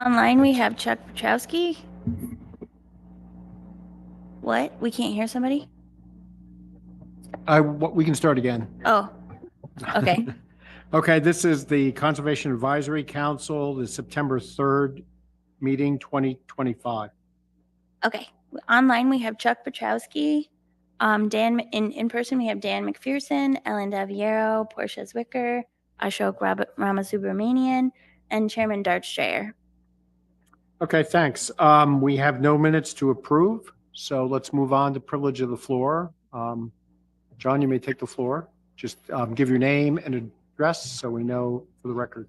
Online, we have Chuck Petrowski. What? We can't hear somebody? We can start again. Oh, okay. Okay, this is the Conservation Advisory Council, the September 3rd meeting, 2025. Okay. Online, we have Chuck Petrowski. Dan in person, we have Dan McPherson, Ellen Daviero, Portia Zwicker, Ashok Ramasubramanian, and Chairman Dart Strayer. Okay, thanks. We have no minutes to approve, so let's move on to privilege of the floor. John, you may take the floor. Just give your name and address so we know for the record.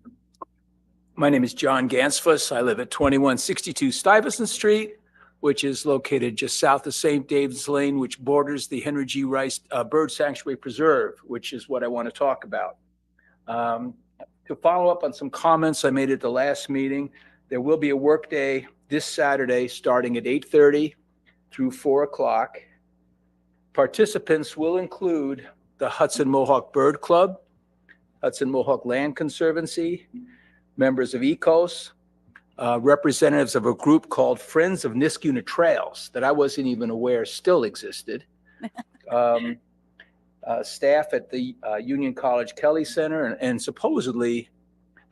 My name is John Gansfuss. I live at 2162 Stuyvesant Street, which is located just south of St. David's Lane, which borders the Henry G. Rice Bird Sanctuary Preserve, which is what I want to talk about. To follow up on some comments I made at the last meeting, there will be a work day this Saturday starting at 8:30 through 4 o'clock. Participants will include the Hudson Mohawk Bird Club, Hudson Mohawk Land Conservancy, members of ECOS, representatives of a group called Friends of Niskuna Trails that I wasn't even aware still existed, staff at the Union College Kelly Center, and supposedly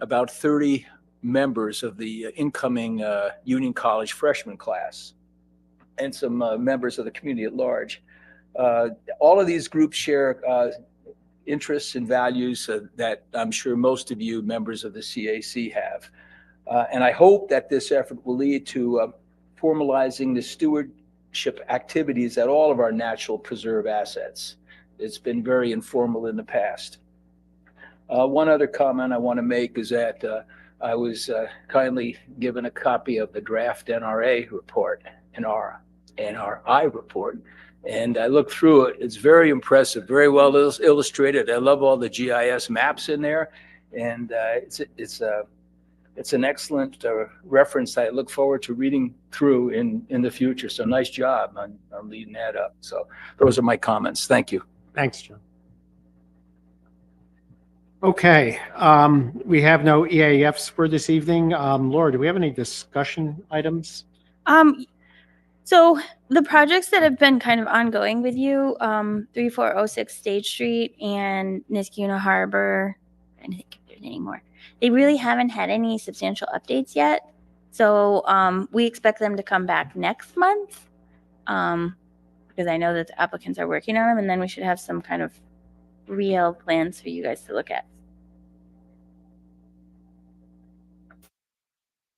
about 30 members of the incoming Union College freshman class, and some members of the community at large. All of these groups share interests and values that I'm sure most of you members of the CAC have. And I hope that this effort will lead to formalizing the stewardship activities at all of our natural preserve assets. It's been very informal in the past. One other comment I want to make is that I was kindly given a copy of the draft NRA report, NRI report, and I looked through it. It's very impressive, very well illustrated. I love all the GIS maps in there, and it's an excellent reference I look forward to reading through in the future. So nice job on leading that up. So those are my comments. Thank you. Thanks, John. Okay, we have no EAFs for this evening. Laura, do we have any discussion items? So the projects that have been kind of ongoing with you, 3406 State Street and Niskuna Harbor, I don't think there's any more. They really haven't had any substantial updates yet. So we expect them to come back next month because I know that the applicants are working on them, and then we should have some kind of real plans for you guys to look at.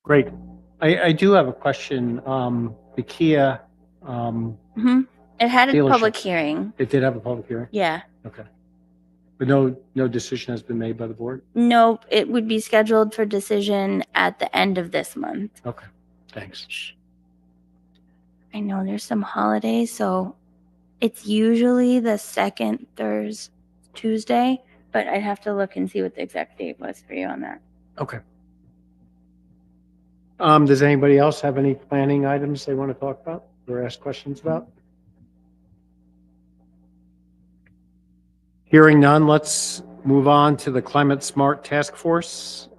Great. I do have a question. The Kia. It had a dealership. public hearing. It did have a public hearing? Yeah. Okay. But no decision has been made by the board? Nope. It would be scheduled for decision at the end of this month. Okay. Thanks. I know there's some holidays, so it's usually the second Tuesday, but I'd have to look and see what the exact date was for you on that. Okay. Does anybody else have any planning items they want to talk about or ask questions about? Hearing none, let's move on to the Climate Smart Task Force.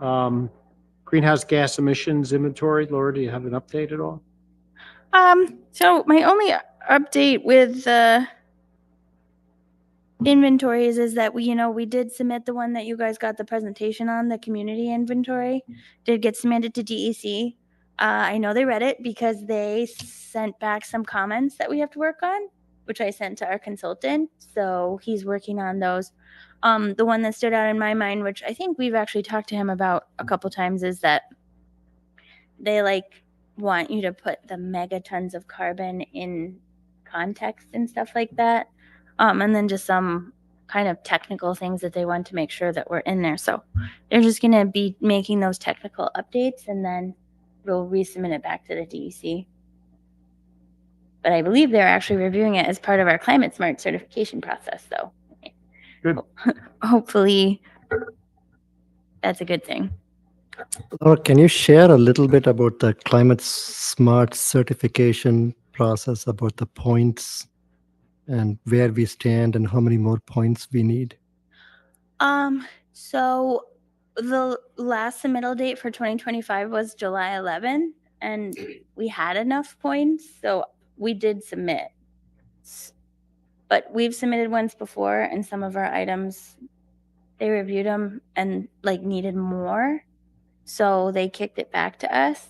Greenhouse gas emissions inventory. Laura, do you have an update at all? So my only update with the inventories is that we did submit the one that you guys got the presentation on, the community inventory did get submitted to DEC. I know they read it because they sent back some comments that we have to work on, which I sent to our consultant. So he's working on those. The one that stood out in my mind, which I think we've actually talked to him about a couple times, is that they want you to put the megatons of carbon in context and stuff like that. And then just some kind of technical things that they want to make sure that we're in there. So they're just going to be making those technical updates, and then we'll resubmit it back to the DEC. But I believe they're actually reviewing it as part of our Climate Smart certification process. So good. Hopefully that's a good thing. Laura, can you share a little bit about the Climate Smart certification process, about the points and where we stand and how many more points we need? So the last submittal date for 2025 was July 11th, and we had enough points, so we did submit. But we've submitted ones before, and some of our items, they reviewed them and like needed more, so they kicked it back to us.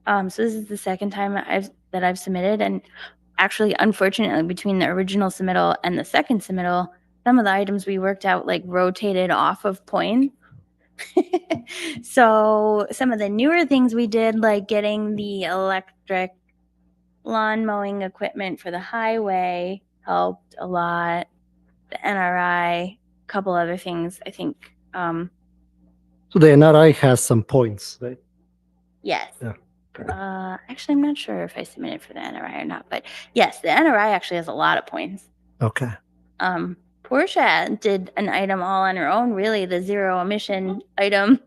So this is the second time I've submitted, and actually, unfortunately, between the original submittal and the second submittal, some of the items we worked out like rotated off of points. So some of the newer things we did, like getting the electric lawn mowing equipment for the highway, helped a lot. The NRI, a couple other things, I think. So the NRI has some points, right? Yes. Yeah. Actually, I'm not sure if I submitted for the NRI or not, but yes, the NRI actually has a lot of points. Okay. Portia did an item all on her own, really, the zero emission item.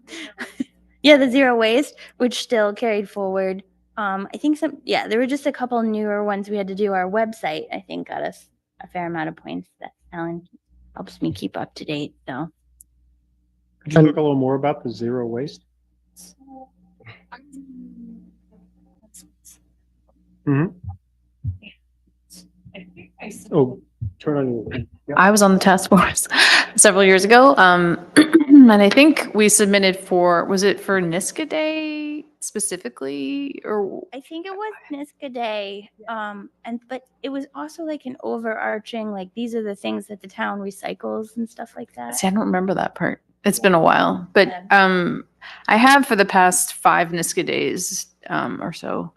Yeah, the zero waste, which still carried forward. I think there were just a couple newer ones we had to do. Our website, I think, got us a fair amount of points. That Alan helps me keep up to date. So, Could you talk a little more about the zero waste? Mm-hmm. Oh, turn on your. I was on the task force several years ago. And I think we submitted was it for Niska Day specifically, or? I think it was Niska Day. But it was also like an overarching, like, these are the things that the town recycles and stuff like that. See, I don't remember that part. It's been a while, but Yeah. I have for the past 5 Niska Days or so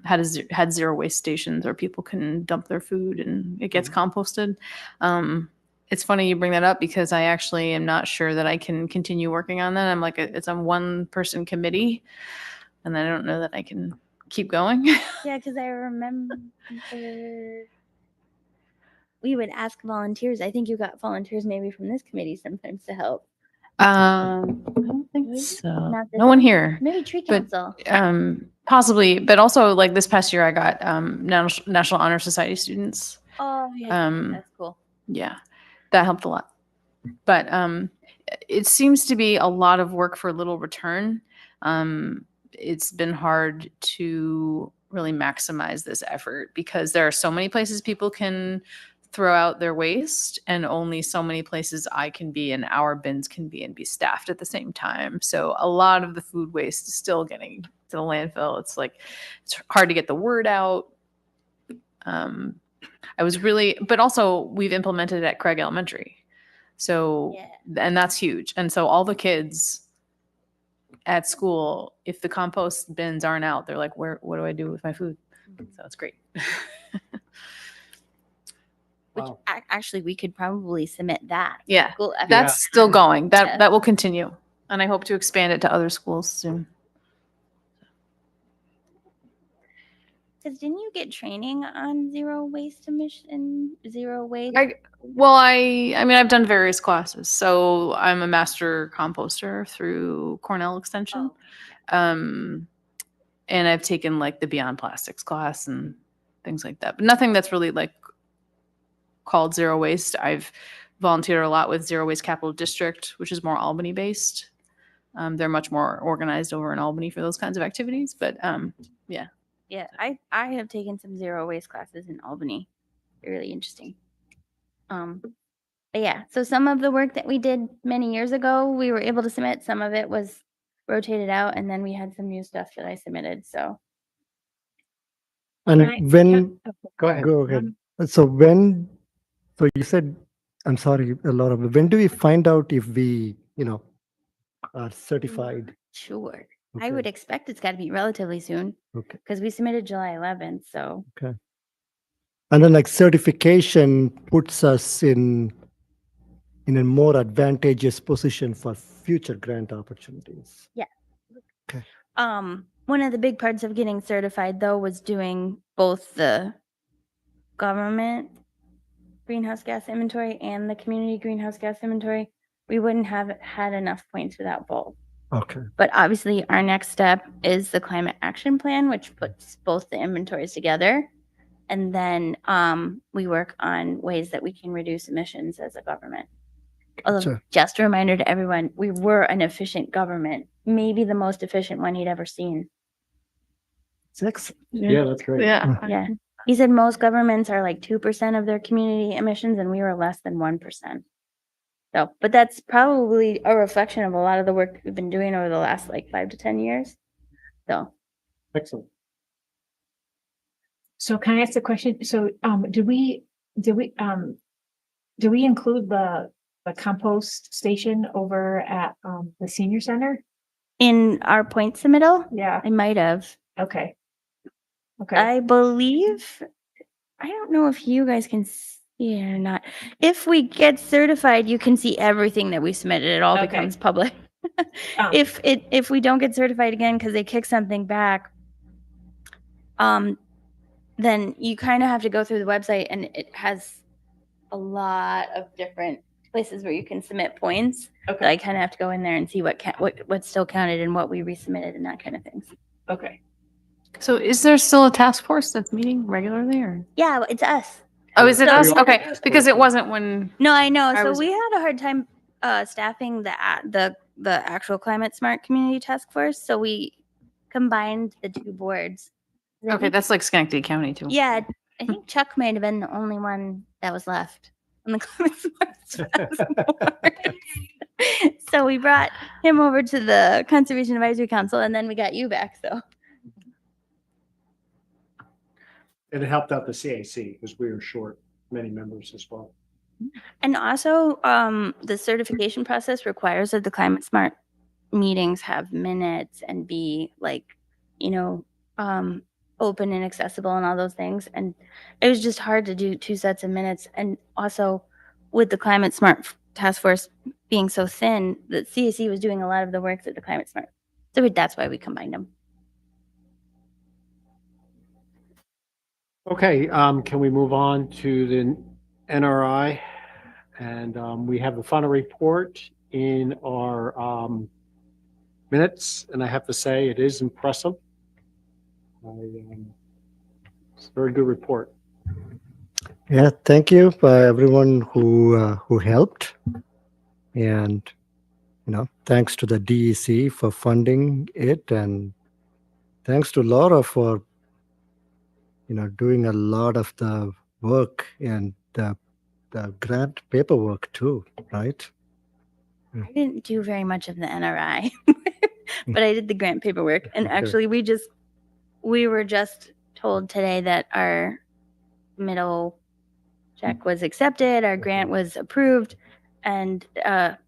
had zero waste stations where people can dump their food and it gets composted. It's funny you bring that up because I actually am not sure that I can continue working on that. I'm like, it's a 1-person committee and I don't know that I can keep going. Yeah, because I remember we would ask volunteers. I think you got volunteers maybe from this committee sometimes to help. I don't think Maybe? so. Not this No one here. Maybe tree But- council. Possibly, but also like this past year I got National Honor Society students. Oh, yeah, that's cool. Yeah, that helped a lot. But it seems to be a lot of work for little return. It's been hard to really maximize this effort because there are so many places people can throw out their waste and only so many places I can be and our bins can be and be staffed at the same time. So a lot of the food waste is still getting to the landfill. It's hard to get the word out. But also we've implemented it at Craig Elementary. So, and that's huge. And so all the kids at school, if the compost bins aren't out, they're like, what do I do with my food? So it's great. Which Wow. actually we could probably submit that. Yeah, School effort. that's still going. Yeah. That will continue. And I hope to expand it to other schools soon. Because didn't you get training on zero waste emission, zero waste? I mean, I've done various classes. So I'm a master composter through Cornell Extension. And I've taken like the Beyond Plastics class and things like that, but nothing that's really like called zero waste. I've volunteered a lot with Zero Waste Capital District, which is more Albany based. They're much more organized over in Albany for those kinds of activities, but yeah. Yeah, I have taken some zero waste classes in Albany. They're really interesting. But yeah, so some of the work that we did many years ago, we were able to submit. Some of it was rotated out, and then we had some new stuff that I submitted. So And Go ahead. go ahead. So you said, I'm sorry, Laura, but when do we find out if we, are certified? sure, I Okay. would expect it's got to be relatively soon Okay. because we submitted July 11th. So And then like certification puts us in a more advantageous position for future grant opportunities. one of the big parts of getting certified though was doing both the government greenhouse gas inventory and the community greenhouse gas inventory. We wouldn't have had enough points without both. Okay. But obviously our next step is the climate action plan, which puts both the inventories together. And then we work on ways that we can reduce emissions as a government. Although, just a reminder to everyone, we were an efficient government, maybe the most efficient one he'd ever seen. Six. Yeah, that's great. Yeah. Yeah. He said most governments are like 2% of their community emissions, and we were less than 1%. So, but that's probably a reflection of a lot of the work we've been doing over the last like 5 to 10 years. So, Excellent. So can I ask a question? So, do we include the compost station over at, the senior center? in our point submittal, Yeah, I might have. okay. Okay, I believe, I don't know if you guys can see it or not. If we get certified, you can see everything that we submitted. It all Okay. becomes public. Um, If we don't get certified again because they kick something back, then you kind of have to go through the website, and it has a lot of different places where you can submit points. So okay, I kind of have to go in there and see what's still counted and what we resubmitted and that kind of things. okay. So is there still a task force that's meeting regularly or? Yeah, it's us. Oh, is it So- us? Okay, because it wasn't when, No, I know. I So was- we had a hard time staffing the actual Climate Smart Community Task Force. So we combined the two boards. I okay, think- that's like Schenectady County too. Yeah, I think Chuck might have been the only one that was left on the Climate Smart Task Force. So we brought him over to the Conservation Advisory Council, and then we got you back. So And it helped out the CAC because we were short many members as well. and also the certification process requires that the Climate Smart meetings have minutes and be like, open and accessible and all those things. And it was just hard to do 2 sets of minutes. And also with the Climate Smart Task Force being so thin, the CAC was doing a lot of the work that the Climate Smart. So that's why we combined them. Okay, can we move on to the NRI? And we have the final report in our minutes, and I have to say it is impressive. It's a very good report. Yeah, thank you for everyone who helped, and thanks to the DEC for funding it, and thanks to Laura for doing a lot of the work and the grant paperwork too, right? I didn't do very much of the NRI, but I did the grant paperwork. And Okay. actually, we were just told today that our middle check was accepted, our grant was approved, and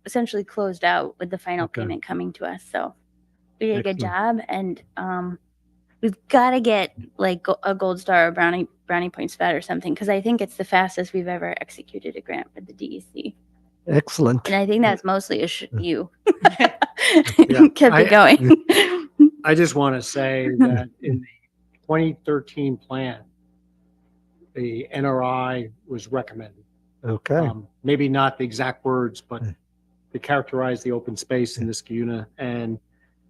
essentially closed out with the final Okay. payment coming to us. So we did a good Excellent. job, and we've got to get like a gold star or brownie points for that or something, because I think it's the fastest we've ever executed a grant with the DEC. Excellent. And I think that's mostly you. Yeah, Kept it going. I just want to say that in the 2013 plan, the NRI was recommended. Okay. Maybe not the exact words, but to characterize the open space in this community. And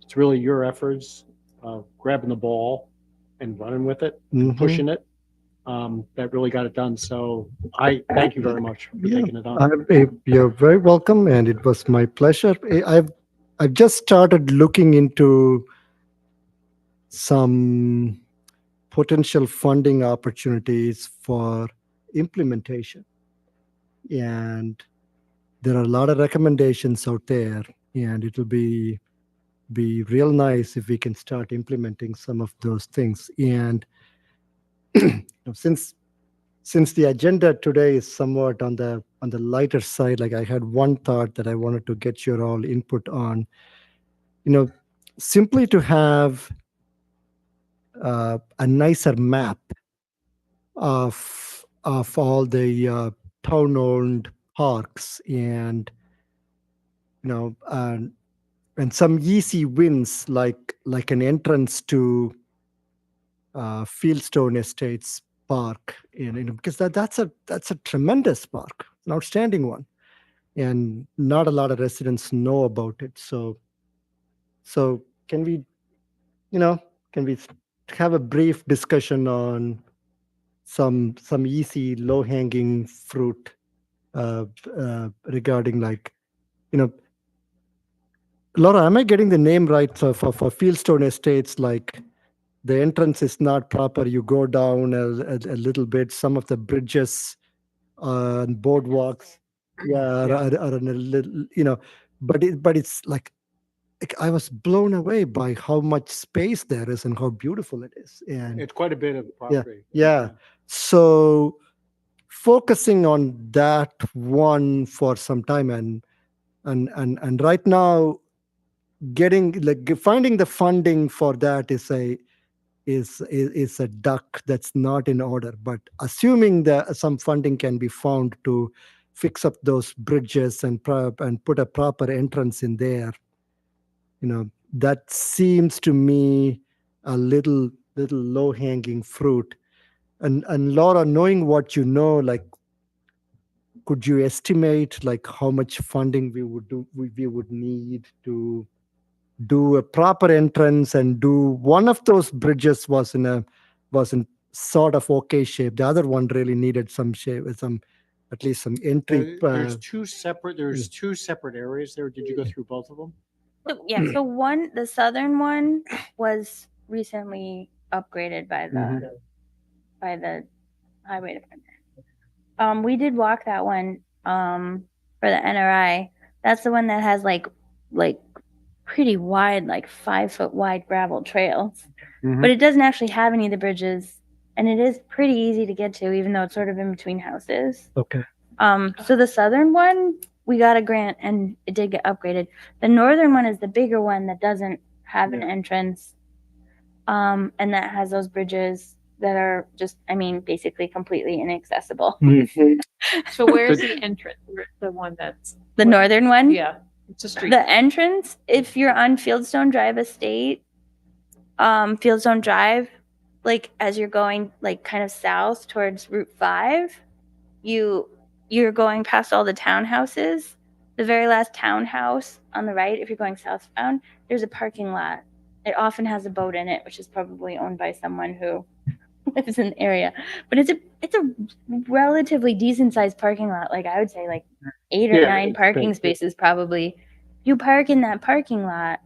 it's really your efforts, grabbing the ball and running with it, Mhm. pushing it, that really got it done. So I thank you very much for Yeah. taking it on. You're very welcome, and it was my pleasure. I've just started looking into some potential funding opportunities for implementation, and there are a lot of recommendations out there, and it will be real nice if we can start implementing some of those things. And since the agenda today is somewhat on the lighter side, like I had one thought that I wanted to get your all input on, simply to have a nicer map of all the town-owned parks, and and some easy wins like an entrance to Fieldstone Estates Park, because that's a tremendous park, an outstanding one, and not a lot of residents know about it. So can we have a brief discussion on some easy low hanging fruit regarding like you know, Laura, am I getting the name right for Fieldstone Estates? Like the entrance is not proper. You go down a little bit. Some of the bridges and boardwalks, yeah, are in a little, but it's like I was blown away by how much space there is and how beautiful it is. And It's quite a bit of property. yeah. So focusing on that one for some time, and right now finding the funding for that is a duck that's not in order. But assuming that some funding can be found to fix up those bridges and put a proper entrance in there, that seems to me a little low hanging fruit. And Laura, knowing what you know, like, could you estimate like how much funding we would need to do a proper entrance and do one of those bridges was in sort of okay shape. The other one really needed some shape, at least some entry. There's two separate areas there. Did you go through both of them? So, yeah, so the southern one was recently upgraded by the highway department. We did walk that one for the NRI. That's the one that has like pretty wide, like 5-foot wide gravel trails. But it doesn't actually have any of the bridges, and it is pretty easy to get to, even though it's sort of in between houses. Okay. So the southern one, we got a grant and it did get upgraded. The northern one is the bigger one that doesn't have an entrance, and that has those bridges that are just, basically completely inaccessible. So where's the entrance? The one that's, The northern one? yeah, it's a street. The entrance, if you're on Fieldstone Drive Estate, Fieldstone Drive, like as you're going like kind of south towards Route 5, you're going past all the townhouses. The very last townhouse on the right, if you're going southbound, there's a parking lot. It often has a boat in it, which is probably owned by someone who lives in the area. But it's a relatively decent sized parking lot. Like I would say like 8 or 9 parking spaces probably. You park in that parking lot,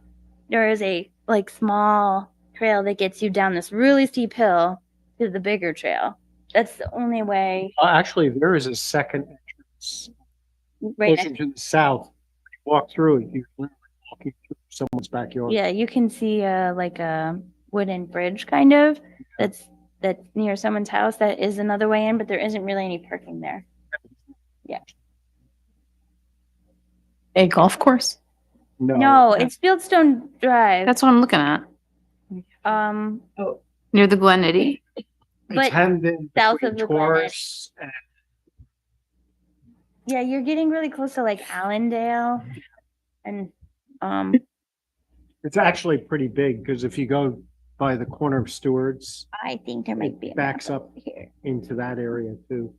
there is a like small trail that gets you down this really steep hill to the bigger trail. That's the only way. Actually, there is a second entrance Right closer next, to the south. You walk through it, you're literally walking through someone's backyard. yeah, you can see like a wooden bridge kind of that's near someone's house. That is another way in, but there isn't really any parking there. A golf course. No, it's Fieldstone Drive. That's what I'm looking at. Near the Glen Eddy. but It's Hendon, south between of the Glen Taurus and yeah, you're getting really close to like Allendale, and it's actually pretty big because if you go by the corner of Stewart's I think there might be a backs map up over here. into that area too.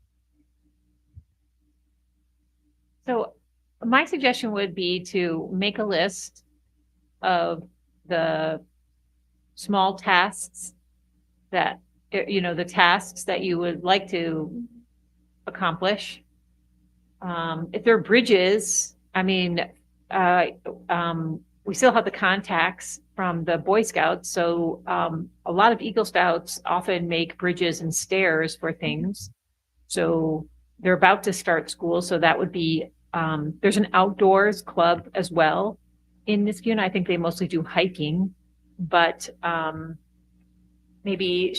So my suggestion would be to make a list of the small tasks that, the tasks that you would like to accomplish. If there are bridges, we still have the contacts from the Boy Scouts. So a lot of Eagle Scouts often make bridges and stairs for things. So they're about to start school. So that would be, there's an outdoors club as well in Niskayuna. I think they mostly do hiking, but maybe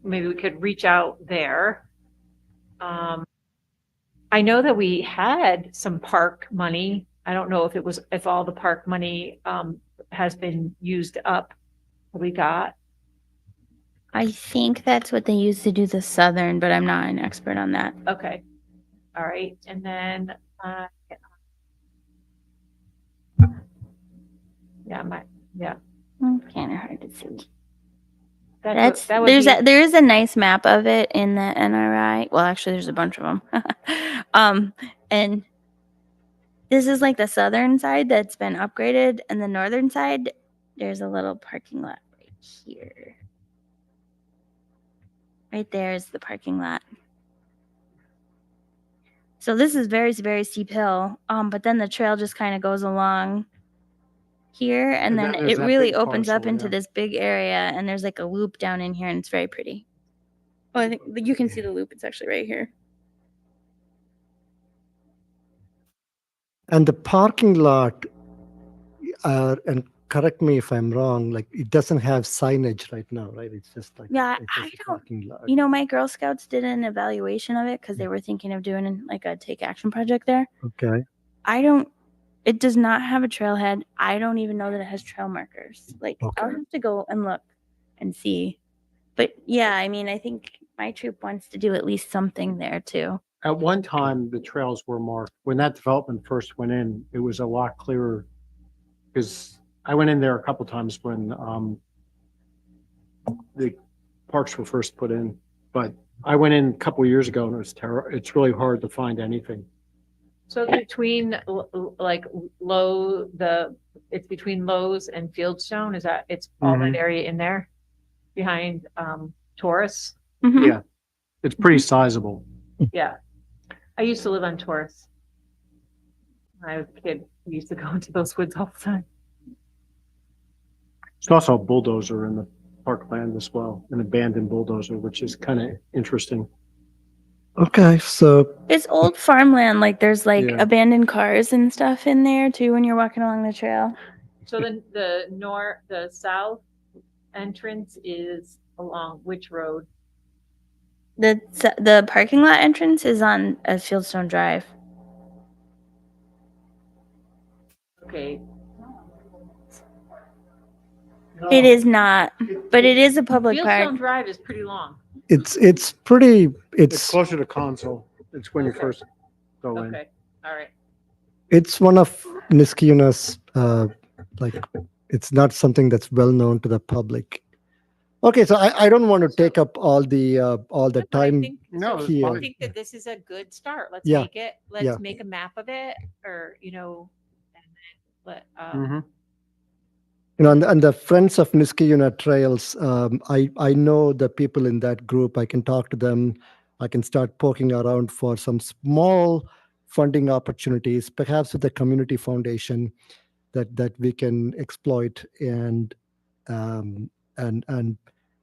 we could reach out there. I know that we had some park money. I don't know if all the park money has been used up. We got. I think that's what they used to do the southern, but I'm not an expert on that. Okay. All right. And then, Kind of hard to see. that would There is a nice map of it in the NRI. Well, actually, there's a bunch of them. And this is like the southern side that's been upgraded, and the northern side, there's a little parking lot right here. Right there is the parking lot. So this is very, very steep hill. But then the trail just kind of goes along here, and And then then there's it that really big opens up parcel, into yeah. this big area, and there's like a loop down in here, and it's very pretty. Oh, I think you can see the loop. It's actually right here. And the parking lot, and correct me if I'm wrong, like it doesn't have signage right now, right? It's just like Yeah, it's I just a don't. parking lot. You know, my Girl Scouts did an evaluation of it because they were thinking of doing like a take action project there. Okay. It does not have a trailhead. I don't even know that it has trail markers. Like, I'll Okay. have to go and look and see. But yeah, I mean, I think my troop wants to do at least something there too. At one time, the trails were marked. When that development first went in, it was a lot clearer. Because I went in there a couple times when the parks were first put in. But I went in a couple of years ago and it was terrible. It's really hard to find anything. So between it's between Lowe's and Fieldstone, is that, it's all that Mhm. area in there? Behind, Taurus? Mhm. Yeah. It's pretty sizable. Yeah. I used to live on Taurus. When I was a kid, we used to go into those woods all the time. There's also a bulldozer in the parkland as well, an abandoned bulldozer, which is kind of interesting. Okay. So It's old farmland. Like, there's like Yeah. abandoned cars and stuff in there too when you're walking along the trail. So the south entrance is along which road? The parking lot entrance is on Fieldstone Drive. Okay, It is not, but it is a public Fieldstone park. Drive is pretty long. it's pretty. It's It's closer to Console. It's when you Okay. first go in. Okay, all right. it's one of Niskayuna's, like it's not something that's well known to the public. Okay, so I don't want to take up all the But I time. think- No, so it's here. I fine. think that this is a good start. Let's Yeah. make it, Yeah. let's make a map of it, or, and then let, Mhm. And the Friends of Niskayuna Trails, I know the people in that group. I can talk to them. I can start poking around for some small funding opportunities, perhaps with the community foundation that we can exploit and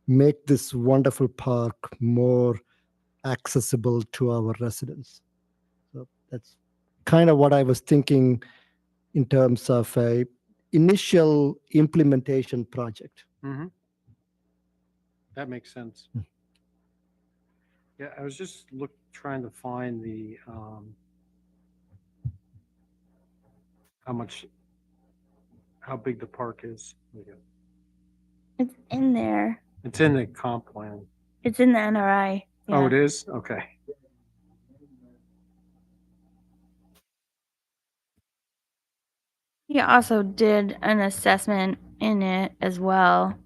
make this wonderful park more accessible to our residents. So that's kind of what I was thinking in terms of a initial implementation project. Mhm. That makes sense. Yeah, I was just trying to find the, how big the park is. It's in there. It's in the comp plan. It's in the NRI. Oh, Yeah. it is? Okay. He also did an assessment in it as well.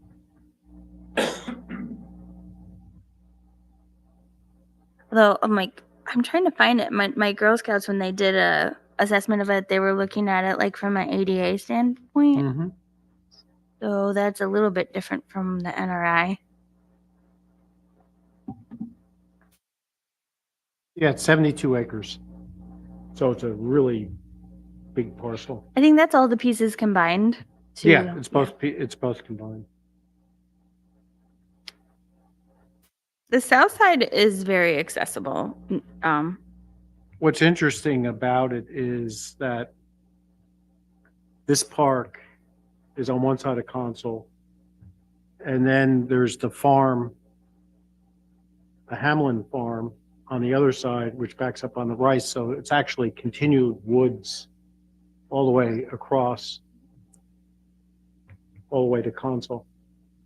Though I'm trying to find it. My Girl Scouts, when they did a assessment of it, they were looking at it like from an ADA standpoint. Mhm. So that's a little bit different from the NRI. Yeah, it's 72 acres. So it's a really big parcel. I think that's all the pieces combined. Yeah, it's both combined. The south side is very accessible. What's interesting about it is that this park is on one side of Console, and then there's the farm, the Hamlin farm, on the other side, which backs up on the right. So it's actually continued woods all the way across, all the way to Console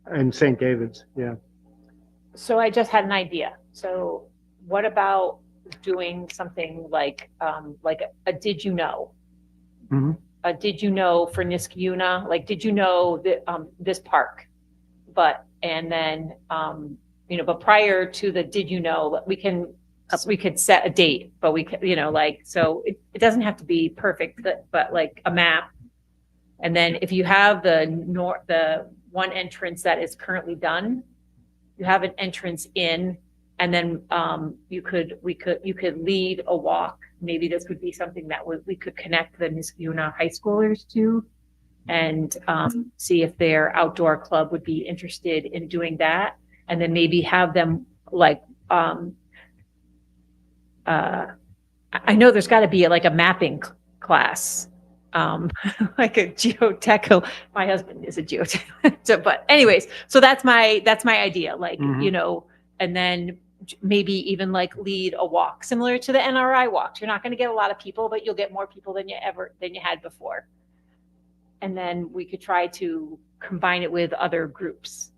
and St. David's. Yeah. So I just had an idea. So what about doing something like a did you know? Mhm. A did you know for Niskayuna? Like, did you know that this park? But but prior to the did you know, we could set a date, but we could, so it doesn't have to be perfect, but like a map. And then if you have the one entrance that is currently done, you have an entrance in, And then you could lead a walk. Maybe this would be something that we could connect the Niskayuna high schoolers to, and see if their outdoor club would be interested in doing that. And then maybe have them like, I know there's got to be like a mapping class, like a geotech. My husband is a geotech. So, but anyways, so that's my idea. Like, Mhm. you know, and then maybe even like lead a walk similar to the NRI walks. You're not going to get a lot of people, but you'll get more people than you had before. And then we could try to combine it with other groups.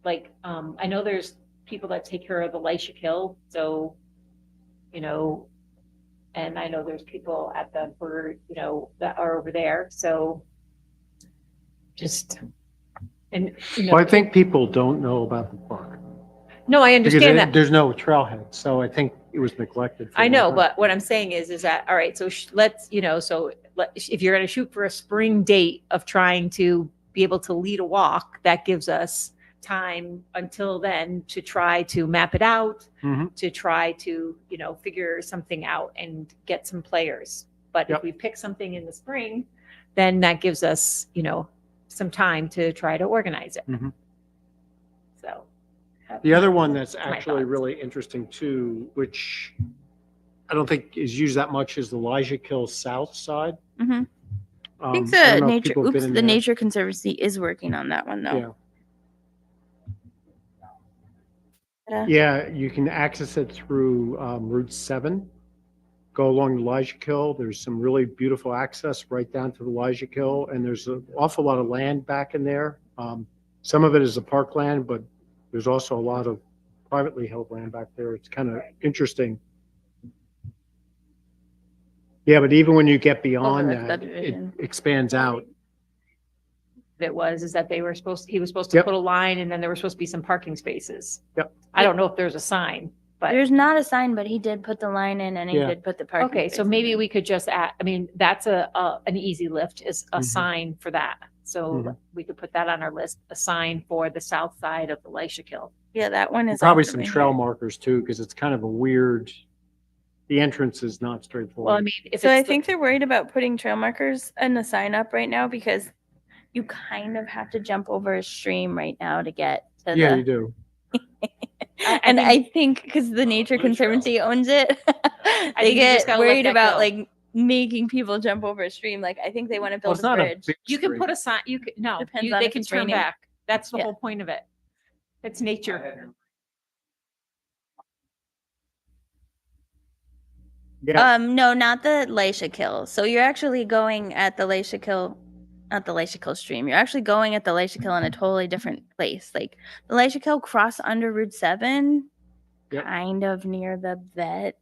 Like, I know there's people that take care of the Leisha Kill, so, you know, and I know there's people at the bird, you know, that are over there. So just, and, you know, Well, I think people don't know about the park. no, I Because understand that. there's no trailhead, so I think it was neglected. for a I long know, time. but what I'm saying is that, all right, so let's, you know, so if you're going to shoot for a spring date of trying to be able to lead a walk, that gives us time until then to try to map it out, Mhm. to try to, you know, figure something out and get some players. But Yep. if we pick something in the spring, then that gives us, you know, some time to try to organize it. Mhm. So. The other one that's my actually thoughts. really interesting too, which I don't think is used that much, is the Elijah Kill South side. Mhm. I think I the don't know if nature, people have been in the there. Nature Conservancy is working on that one though. Yeah, you can access it through Route 7. Go along the Elijah Kill. There's some really beautiful access right down to the Elijah Kill, and there's an awful lot of land back in there. Some of it is a parkland, but there's also a lot of privately held land back there. It's kind of interesting. Yeah, but even when you get beyond the that, it subdivision. expands out. Is that he was supposed to Yep. put a line and then there were supposed to be some parking spaces. Yep. I don't know if there's a sign, but, There's not a sign, but he did put the line in and he Yeah. did put the parking. okay, so spaces maybe in. we could just add, I mean, that's an easy lift is a Mhm. sign for that. So Mhm. we could put that on our list, a sign for the south side of the Leisha Kill. Yeah, that one is Probably also some in trail here. markers too, because it's kind of a weird, the entrance is not Well, I straightforward. mean, if So I it's the- think they're worried about putting trail markers and the sign up right now because you kind of have to jump over a stream right now to get to Yeah, the. you do. And mean- I think because the Nature Conservancy owns it, think they you just get gotta let worried that about go. like making people jump over a stream. Like I think they want to Well, build it's a not a bridge. big you can stream. put a sign, you could, no, Depends on they if can it's turn raining. back. That's the Yeah. whole point of it. It's nature. Yeah, No, not the Leisha Kill. So you're actually going at the Leisha Kill, not the Leisha Kill stream. You're actually going at the Leisha Kill in a totally different place. Like the Leisha Kill cross under Route 7, Yep. kind of near the vet,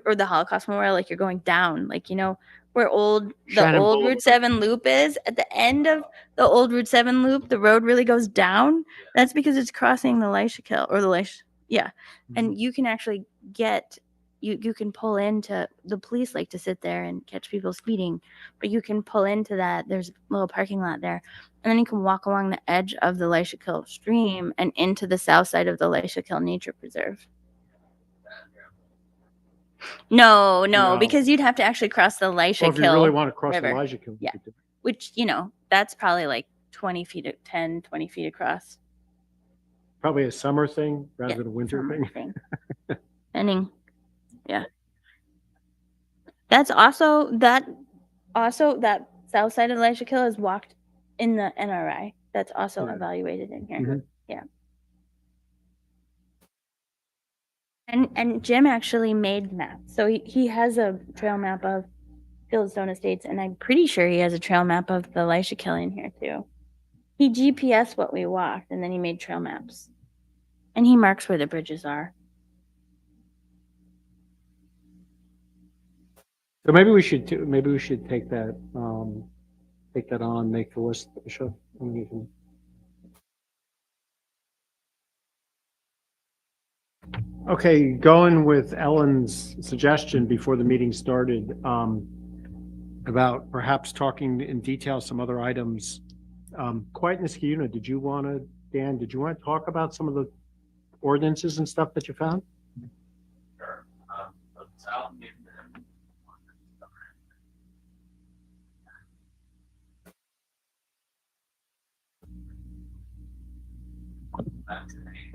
or the Holocaust Memorial. Like you're going down, like you know where the old Boulevard. Route 7 loop is. At the end of the old Route 7 loop, the road really goes down. That's because it's crossing the Leisha Kill or the Leisha. Yeah, and you can actually get. You can pull into the police like to sit there and catch people speeding, but you can pull into that. There's a little parking lot there, and then you can walk along the edge of the Leisha Kill stream and into the south side of the Leisha Kill Nature Preserve. No, No. because you'd have to actually cross the Leisha well, if you Kill, really want to cross River. Elijah Kill. you Yeah. could do it. which that's probably like 20 feet, 10, 20 feet across. Probably a summer thing rather Yeah, than a winter summer thing. thing. Ending. Yeah. That's also that south side of Leisha Kill is walked in the NRI. That's also Yeah. evaluated in here. Mhm. Yeah. And Jim actually made maps. So he has a trail map of Fieldstone Estates, and I'm pretty sure he has a trail map of the Leisha Kill in here too. He GPS what we walked, and then he made trail maps. And he marks where the bridges are. So maybe we should take that on, make the list, Bishop, and you can. Okay, going with Ellen's suggestion before the meeting started, about perhaps talking in detail some other items. Quiet Niskayuna, Dan, did you want to talk about some of the ordinances and stuff that you found?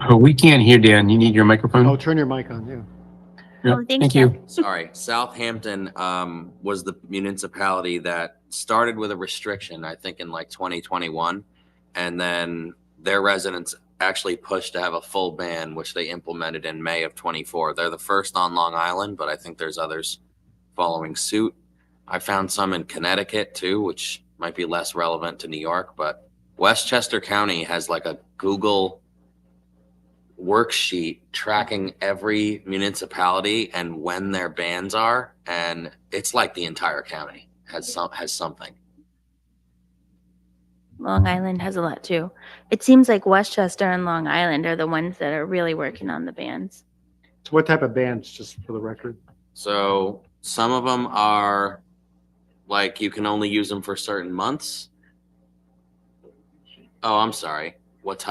Oh, we can't hear, Dan. You need your microphone? Oh, turn your mic on, yeah. Yeah, Oh, thanks, thank you. Jeff. Sorry, Southampton was the municipality that started with a restriction, I think in like 2021. And then their residents actually pushed to have a full ban, which they implemented in May of 24. They're the first on Long Island, but I think there's others following suit. I found some in Connecticut too, which might be less relevant to New York, but Westchester County has like a Google worksheet tracking every municipality and when their bans are, and it's like the entire county has something. Long Island has a lot too. It seems like Westchester and Long Island are the ones that are really working on the bans. So what type of bands, just for the record? So some of them are like you can only use them for certain months. Oh, I'm sorry. What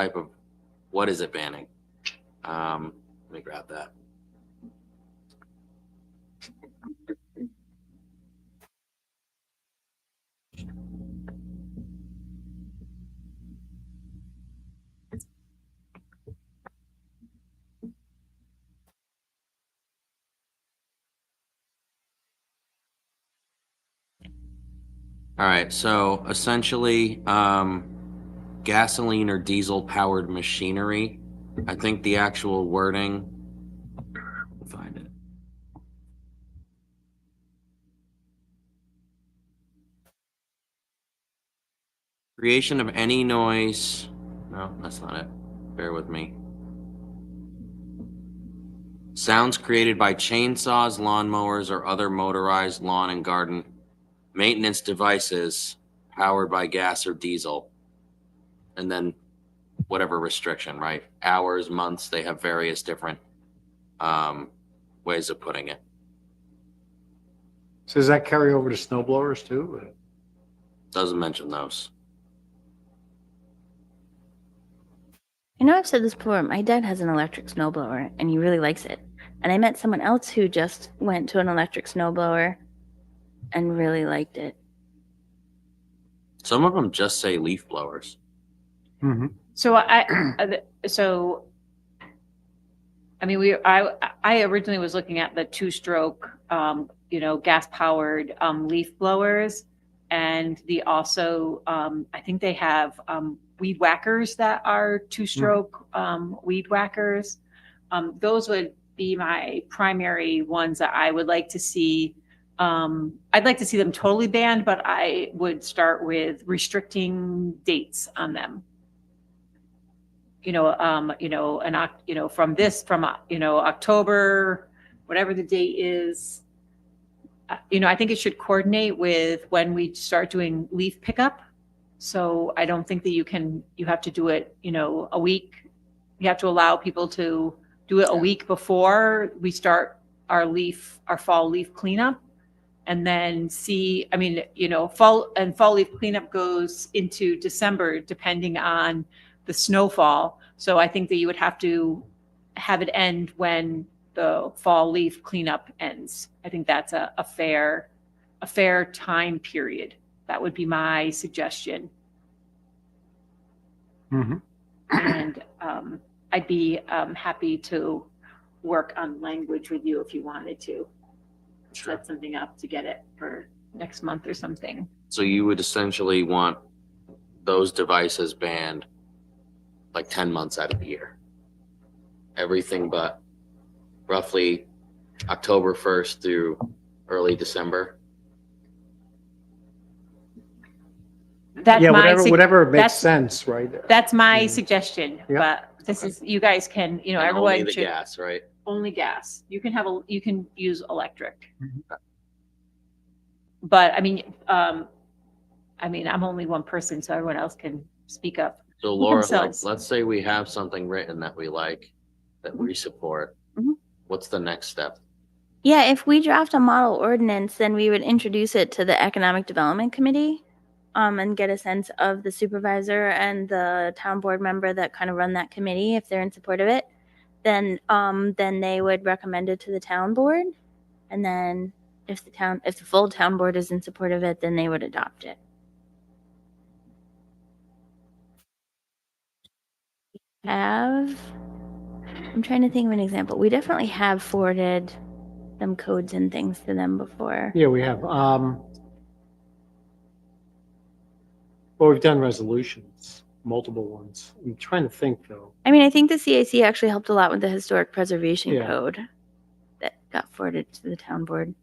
is it banning? Let me grab that. All right, so essentially, gasoline or diesel powered machinery. I think the actual wording, I'll find it. Creation of any noise. No, that's not it. Bear with me. Sounds created by chainsaws, lawnmowers, or other motorized lawn and garden maintenance devices powered by gas or diesel. And then whatever restriction, right? Hours, months, they have various different ways of putting it. So does that carry over to snow blowers too? Doesn't mention those. I know I've said this before. My dad has an electric snowblower and he really likes it. And I met someone else who just went to an electric snowblower and really liked it. Some of them just say leaf blowers. Mm-hmm. So I mean, I originally was looking at the two-stroke, gas powered leaf blowers, and the also I think they have weed whackers that are two-stroke weed whackers. Those would be my primary ones that I would like to see. I'd like to see them totally banned, but I would start with restricting dates on them. From October, whatever the date is. I think it should coordinate with when we start doing leaf pickup. So I don't think that you have to do it, a week. You have to allow people to do it a week before we start our fall leaf cleanup. And then fall leaf cleanup goes into December, depending on the snowfall. So I think that you would have to have it end when the fall leaf cleanup ends. I think that's a fair time period. That would be my suggestion. Mm-hmm. And I'd be happy to work on language with you if you wanted to set something up to get it for next month or something. So you would essentially want those devices banned like 10 months out of the year. Everything but roughly October 1st through early December. That's Yeah, my whatever makes that's- sense, right? That's my Yeah. suggestion, Yeah. but this is, you guys can, And everyone only the should, gas, right? only gas. You can use electric. Mhm. But I'm only one person, so everyone else can speak up. So Laura, themselves. let's say we have something written that we like, that we support. Mhm. What's the next step? Yeah, if we draft a model ordinance, then we would introduce it to the Economic Development Committee and get a sense of the supervisor and the town board member that kind of run that committee if they're in support of it. then they would recommend it to the town board. And then if the full town board is in support of it, then they would adopt it. I'm trying to think of an example. We definitely have forwarded them codes and things to them before. Yeah, we have. Well, we've done resolutions, multiple ones. I'm trying to think though. I mean, I think the CAC actually helped a lot with the historic preservation Yeah. code that got forwarded to the town board.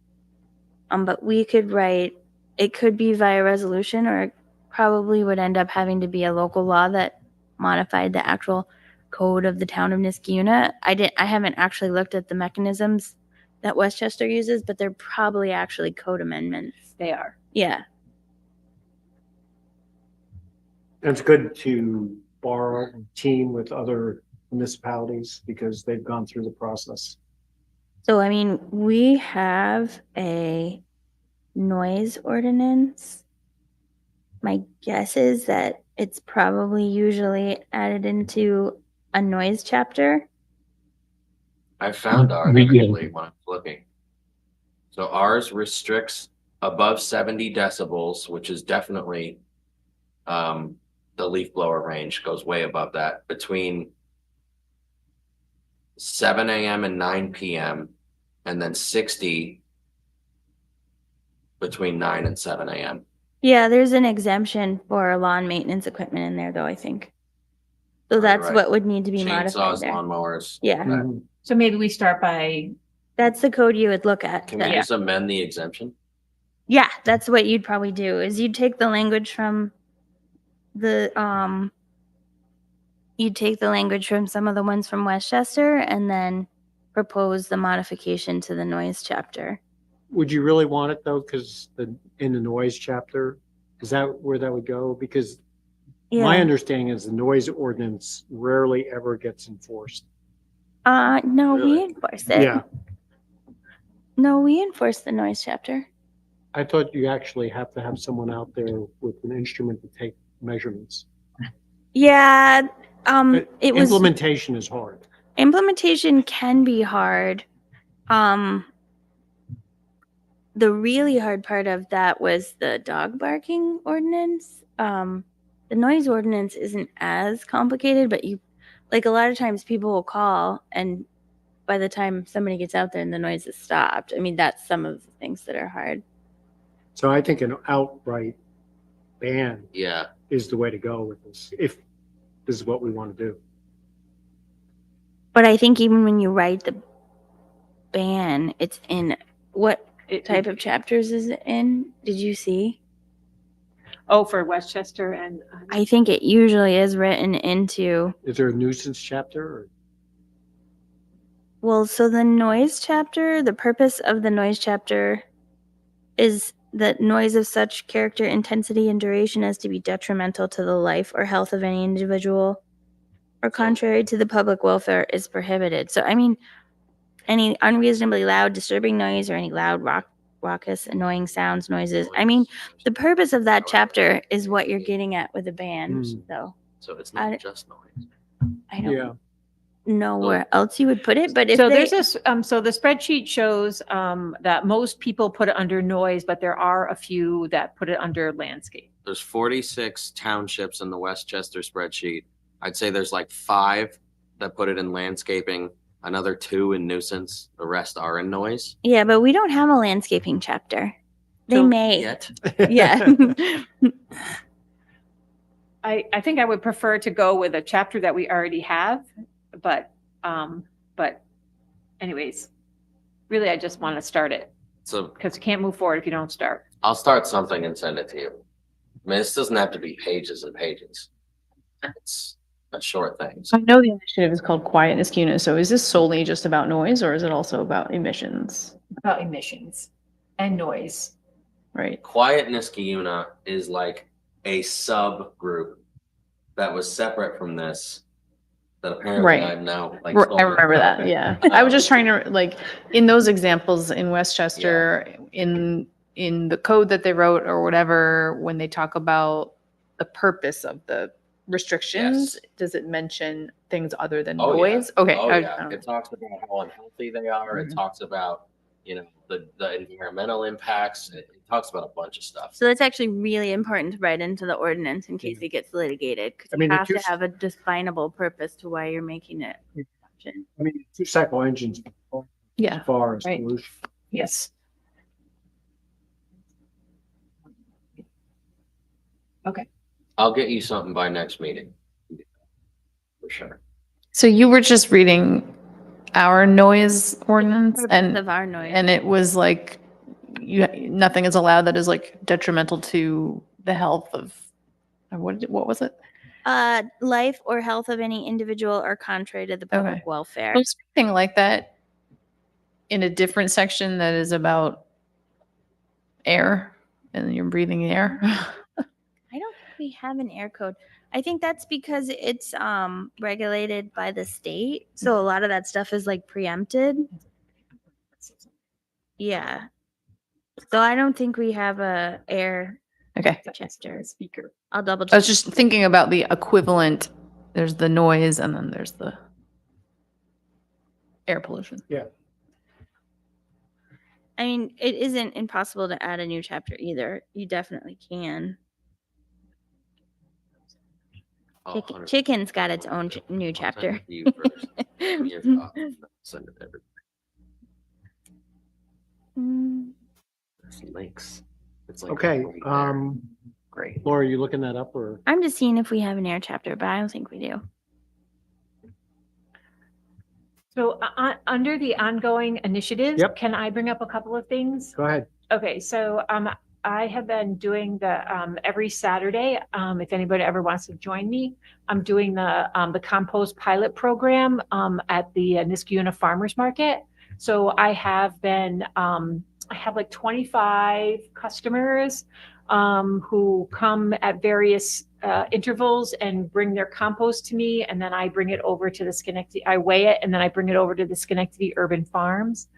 But we could write, it could be via resolution, or it probably would end up having to be a local law that modified the actual code of the town of Niskayuna. I haven't actually looked at the mechanisms that Westchester uses, but they're probably actually code amendments. They are. Yeah. It's good to borrow and team with other municipalities because they've gone through the process. So, I mean, we have a noise ordinance. My guess is that it's probably usually added into a noise chapter. I found ours We- yeah. actually when I'm looking. So ours restricts above 70 decibels, which is definitely the leaf blower range goes way above that, between 7 a.m. and 9 p.m. and then 60 between 9 and 7 a.m. Yeah, there's an exemption for lawn maintenance equipment in there, though, I think. So that's right. what would need to be modified Chainsaws, there. lawnmowers. Yeah, Mhm. So maybe we start by, that's the code you would look at. Can we then. just amend the exemption? Yeah, that's what you'd probably do, is you'd take the language from the, you'd take the language from some of the ones from Westchester and then propose the modification to the noise chapter. Would you really want it though? Because in the noise chapter, is that where that would go? Because my Yeah. understanding is the noise ordinance rarely ever gets enforced. No, we Really? enforce it. Yeah, No, we enforce the noise chapter. I thought you actually have to have someone out there with an instrument to take measurements. Yeah, it was. Implementation is hard. Implementation can be hard. The really hard part of that was the dog barking ordinance. The noise ordinance isn't as complicated, but like a lot of times people will call, and by the time somebody gets out there and the noise is stopped, I mean, that's some of the things that are hard. So I think an outright ban Yeah. is the way to go with this, if this is what we want to do. But I think even when you write the ban, it's in what it- type of chapters is it in? Did you see? oh, for Westchester and, I think it usually is written into, Is there a nuisance chapter? Or? well, so the noise chapter, the purpose of the noise chapter is that noise of such character, intensity, and duration as to be detrimental to the life or health of any individual or contrary to the public welfare is prohibited. So, I mean, any unreasonably loud, disturbing noise or any loud, raucous, annoying sounds, noises. I mean, the purpose of that chapter is what you're getting at with a ban, Mm. though. So it's I- not just noise. I don't Yeah. know where else you would put it, but if so they, there's this, so the spreadsheet shows, that most people put it under noise, but there are a few that put it under landscape. There's 46 townships in the Westchester spreadsheet. I'd say there's like 5 that put it in landscaping, another 2 in nuisance. The rest are in noise. yeah, but we don't have a landscaping chapter. They So- may. Yet. Yeah. I think I would prefer to go with a chapter that we already have, but anyways, really, I just want to start it So because you can't move forward if you don't start. I'll start something and send it to you. I mean, this doesn't have to be pages and pages. It's a short thing. So I know the initiative is called Quiet Niskayuna. So is this solely just about noise, or is it also about emissions? About emissions and noise. Right. Quiet Niskayuna is like a subgroup that was separate from this. That apparently Right. I'm now like. I remember that. Yeah. I was just trying to like in those examples in Westchester, in the code that they wrote or whatever, when they talk about the purpose of the restrictions? Does it mention things other than Oh, yeah. noise? Okay. Oh, I yeah. don't know. It talks about how unhealthy they are. It Mhm. talks about, the environmental impacts. It talks about a bunch of stuff. So that's actually really important to write into the ordinance in case it gets litigated, because I you mean, have to just- have a definable purpose to why you're making it. an option. I mean, 2-cycle engines Yeah. as far as right. pollution. Yes. I'll get you something by next meeting. For sure. So you were just reading our noise ordinance Purpose and of our noise. it was like nothing is allowed that is like detrimental to the health of what was it? Life or health of any individual or contrary to the public Okay. welfare. There's something like that in a different section that is about air and you're breathing air. I don't think we have an air code. I think that's because it's regulated by the state. So a lot of that stuff is like preempted. Yeah. So I don't think we have a air Okay. Chester speaker. I'll double I was check. just thinking about the equivalent. There's the noise and then there's the air pollution. I mean, it isn't impossible to add a new chapter either. You definitely can. Oh, 100%. Chicken's got its own new I'll send chapter. it to you first. Your copy. Send it to everybody. Mm, There's links. It's like Okay, right there. Great. Laura, are you looking that up or? I'm just seeing if we have an air chapter, but I don't think we do. So under the ongoing initiatives, Yep. can I bring up a couple of things? Go ahead. Okay, so I have been doing the every Saturday. If anybody ever wants to join me, I'm doing the compost pilot program at the Niskayuna Farmers Market. So I have been I have like 25 customers who come at various intervals and bring their compost to me, and then I bring it over to the Schenectady. I weigh it, and then I bring it over to the Schenectady Urban Farms.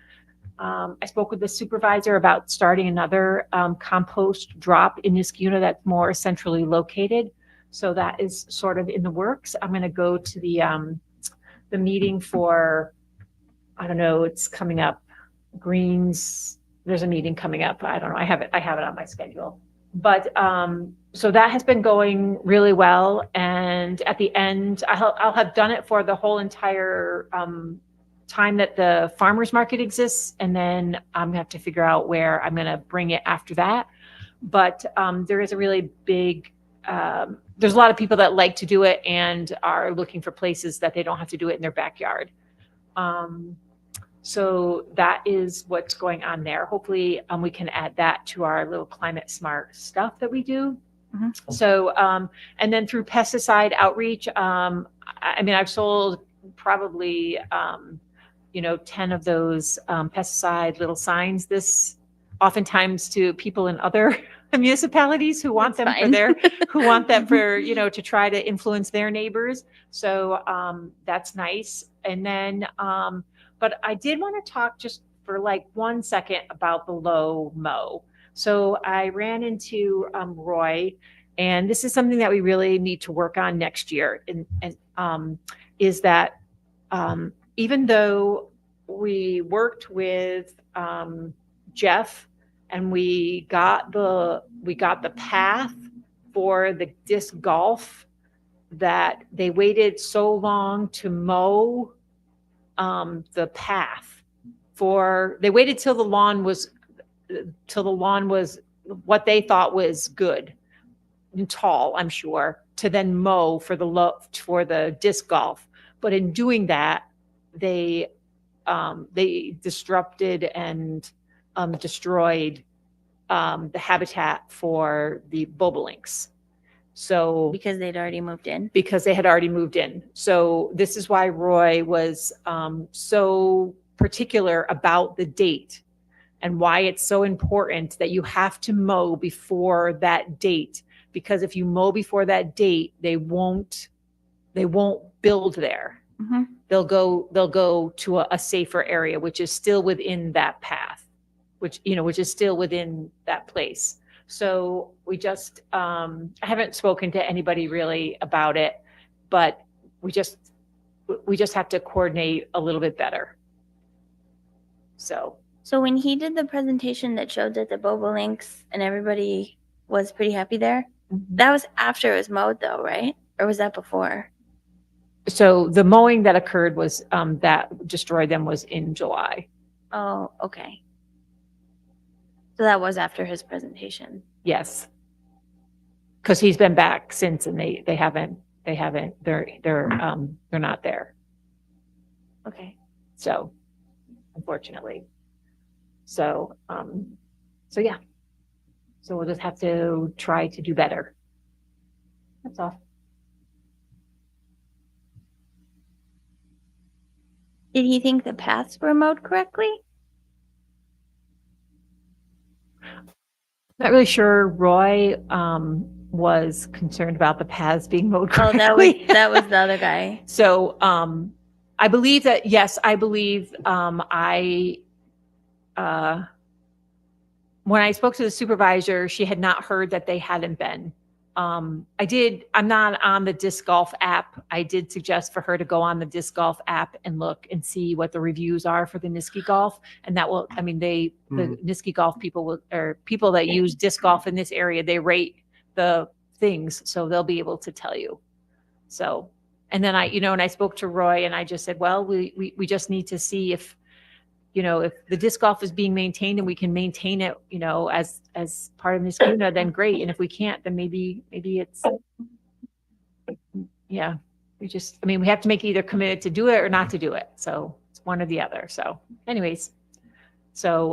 I spoke with the supervisor about starting another compost drop in Niskayuna that's more centrally located. So that is sort of in the works. I'm going to go to the meeting for, I don't know, it's coming up. Greens. There's a meeting coming up. I don't know. I have it on my schedule. But so that has been going really well. And at the end, I'll have done it for the whole entire time that the farmers market exists, and then I'm gonna have to figure out where I'm gonna bring it after that. But there is a really big there's a lot of people that like to do it and are looking for places that they don't have to do it in their backyard. So that is what's going on there. Hopefully we can add that to our little climate smart stuff that we do. Mhm. So and then through pesticide outreach, I mean, I've sold probably 10 of those pesticide little signs oftentimes to people in other municipalities who want That's them fine. who want them for, to try to influence their neighbors. So that's nice. And then, but I did want to talk just for like 1 second about the low mow. So I ran into Roy, and this is something that we really need to work on next year. And is that even though we worked with Jeff and we got the path for the disc golf, that they waited so long to mow the path they waited till the lawn was what they thought was good and tall, I'm sure, to then mow for the disc golf. But in doing that, they disrupted and destroyed the habitat for the bobolinks. So Because they'd already moved in. because they had already moved in. So this is why Roy was so particular about the date and why it's so important that you have to mow before that date. Because if you mow before that date, they won't build there. Mm-hmm. They'll go to a safer area, which is still within that path, which is still within that place. So we just, I haven't spoken to anybody really about it, but we just have to coordinate a little bit better. So, So when he did the presentation that showed that the bobolinks and everybody was pretty happy there, that was after it was mowed though, right? Or was that before? so the mowing that occurred was, that destroyed them was in July. Oh, okay. So that was after his presentation. Yes. Cause he's been back since and they haven't, they're not there. Okay. So unfortunately. So, so yeah. So we'll just have to try to do better. That's all. Did he think the paths were mowed correctly? Not really sure. Roy, was concerned about the paths being mowed Oh, correctly. that was the other guy. So, I believe that, yes, I believe, when I spoke to the supervisor, she had not heard that they hadn't been. I'm not on the disc golf app. I did suggest for her to go on the disc golf app and look and see what the reviews are for the Niski golf. And that will, I mean, the Niski golf people will, or people that use disc golf in this area, they rate the things. So they'll be able to tell you. So, and then and I spoke to Roy and I just said, well, we just need to see if the disc golf is being maintained and we can maintain it, as part of Niskuna, then great. And if we can't, then maybe it's, yeah, we have to make either committed to do it or not to do it. So it's one or the other. So anyways, I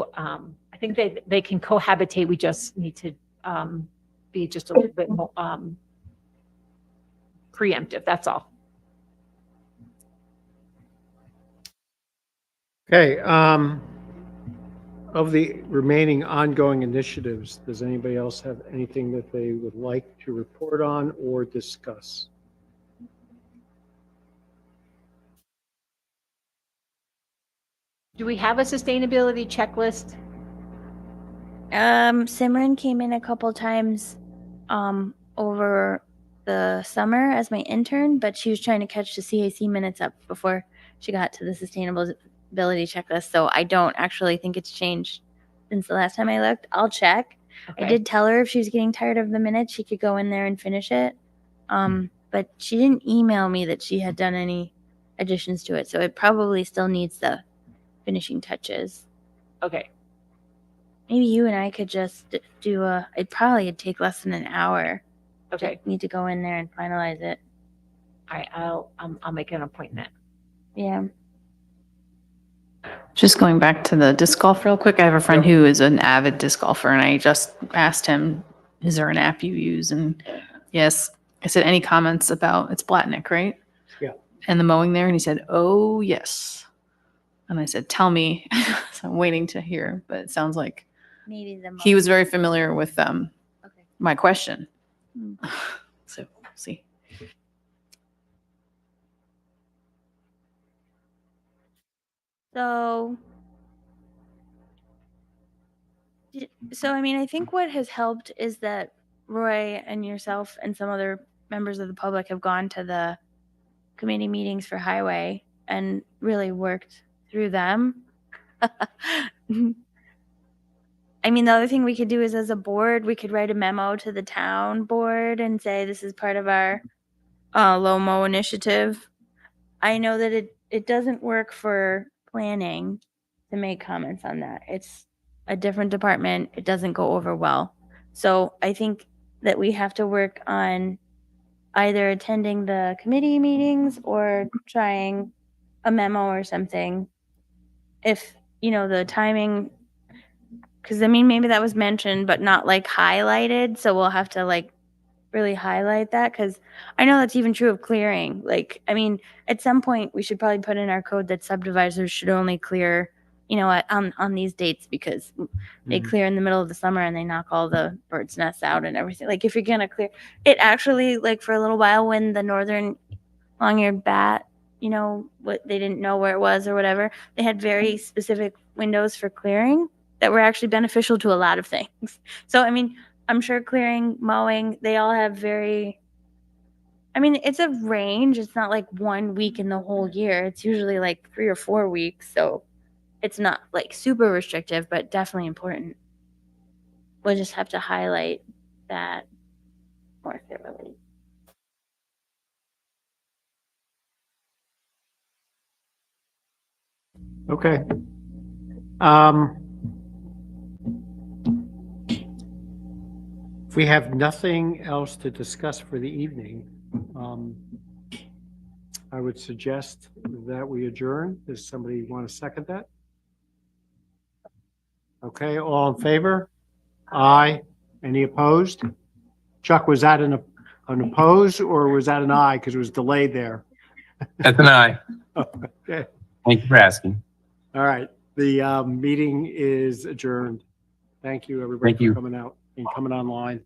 think they can cohabitate. We just need to, be just a little bit more, preemptive. That's all. Okay, of the remaining ongoing initiatives, does anybody else have anything that they would like to report on or discuss? Do we have a sustainability checklist? Simran came in a couple times over the summer as my intern, but she was trying to catch the CAC minutes up before she got to the sustainability checklist. So I don't actually think it's changed since the last time I looked. I'll check. Okay. I did tell her if she was getting tired of the minutes, she could go in there and finish it. But she didn't email me that she had done any additions to it. So it probably still needs the finishing touches. Okay. Maybe you and I could just do it'd probably take less than an hour. Okay. Need to go in there and finalize it. All right. I'll make an appointment. Yeah. Just going back to the disc golf real quick, I have a friend who is an avid disc golfer, and I just asked him, is there an app you use? And yes, I said, any comments about, it's Blatnick, right? Yeah. And the mowing there? And he said, oh, yes. And I said, tell me. So I'm waiting to hear, but it sounds like Maybe the he was very familiar with Okay. my question. Hmm. So we'll see. So I mean, I think what has helped is that Roy and yourself and some other members of the public have gone to the committee meetings for highway and really worked through them. I mean, the other thing we could do is, as a board, we could write a memo to the town board and say this is part of our low-mo initiative. I know that it doesn't work for planning to make comments on that. It's a different department. It doesn't go over well. So I think that we have to work on either attending the committee meetings or trying a memo or something. If, the timing, because I mean, maybe that was mentioned, but not like highlighted. So we'll have to like really highlight that, because I know that's even true of clearing. Like, I mean, at some point we should probably put in our code that subdivisors should only clear, on these dates, because they clear in the middle of the summer and they knock all the birds' nests out and everything. Like, if you're gonna clear it, actually, like for a little while when the northern long-eared bat, what they didn't know where it was or whatever, they had very specific windows for clearing that were actually beneficial to a lot of things. So, I mean, I'm sure clearing, mowing, they all have very, I mean, it's a range. It's not like 1 week in the whole year. It's usually like 3 or 4 weeks. So it's not like super restrictive, but definitely important. We'll just have to highlight that more thoroughly. Okay. If we have nothing else to discuss for the evening, I would suggest that we adjourn. Does somebody want to second that? Okay, all in favor? Aye. Any opposed? Chuck, was that an oppose or was that an aye because it was delayed there? That's an aye. Okay, Thank you for asking. all right. The meeting is adjourned. Thank you, everybody, Thank you. for coming out and coming online.